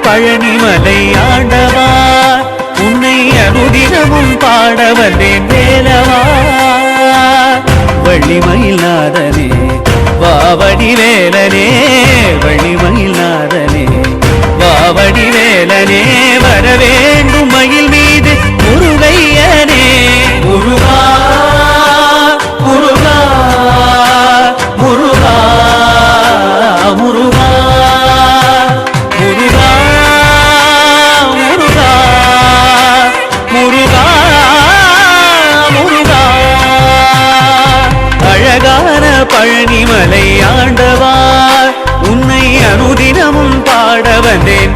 பழனிமலை ஆண்டவா உன்னை அனுதினமும் பாட வந்தேன் வேலவா வள்ளிமயில் நாதனே வாவடி வேலனே வள்ளிமயில் நாதனே வாவடி வேலனே வரவேண்டும் மயில் மீது முருகையனே முருகா முருகா முருகா முருகா முருகா முருகா முருகா முருகா அழகான பழனிமலை ஆண்டவா உன்னை அனுதினமும் பாட வந்தேன்